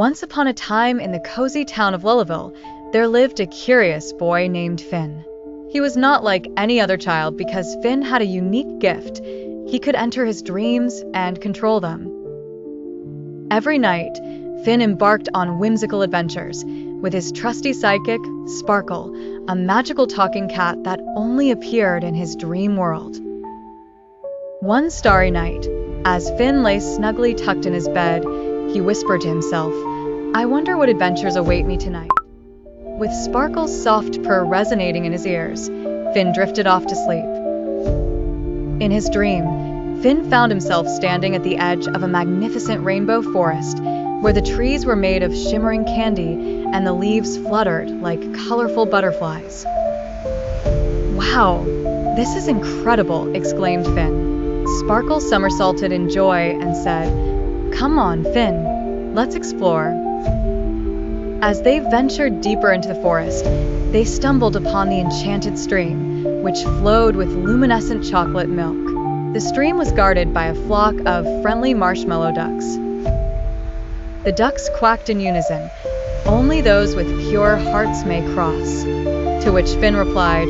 Once upon a time in the cozy town of Lullaville, there lived a curious boy named Finn. He was not like any other child because Finn had a unique gift. He could enter his dreams and control them. Every night, Finn embarked on whimsical adventures with his trusty sidekick, Sparkle, a magical talking cat that only appeared in his dream world. One starry night, as Finn lay snugly tucked in his bed, he whispered to himself, "I wonder what adventures await me tonight." With Sparkle's soft purr resonating in his ears, Finn drifted off to sleep. In his dream, Finn found himself standing at the edge of a magnificent rainbow forest where the trees were made of shimmering candy and the leaves fluttered like colorful butterflies. "Wow, this is incredible," exclaimed Finn. Sparkle somersaulted in joy and said, "Come on, Finn, let's explore." As they ventured deeper into the forest, they stumbled upon the enchanted stream, which flowed with luminescent chocolate milk. The stream was guarded by a flock of friendly marshmallow ducks. The ducks quacked in unison, "Only those with pure hearts may cross." To which Finn replied,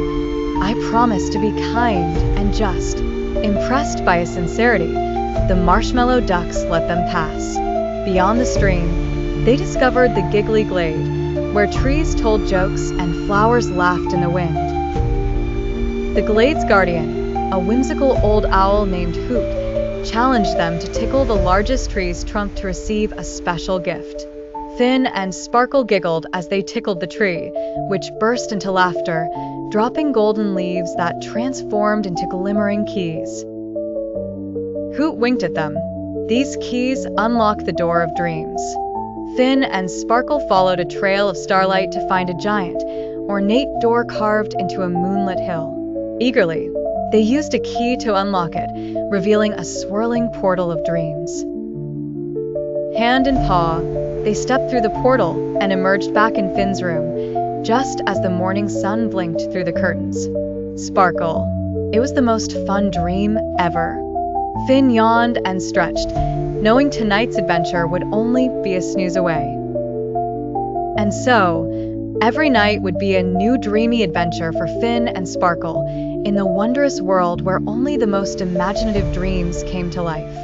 "I promise to be kind and just." Impressed by his sincerity, the marshmallow ducks let them pass. Beyond the stream, they discovered the Giggly Glade, where trees told jokes and flowers laughed in the wind. The Glade's guardian, a whimsical old owl named Hoot, challenged them to tickle the largest tree's trunk to receive a special gift. Finn and Sparkle giggled as they tickled the tree, which burst into laughter, dropping golden leaves that transformed into glimmering keys. Hoot winked at them. These keys unlock the door of dreams. Finn and Sparkle followed a trail of starlight to find a giant, ornate door carved into a moonlit hill. Eagerly, they used a key to unlock it, revealing a swirling portal of dreams. Hand in paw, they stepped through the portal and emerged back in Finn's room, just as the morning sun blinked through the curtains. Sparkle. It was the most fun dream ever. Finn yawned and stretched, knowing tonight's adventure would only be a snooze away. And so, every night would be a new dreamy adventure for Finn and Sparkle in the wondrous world where only the most imaginative dreams came to life.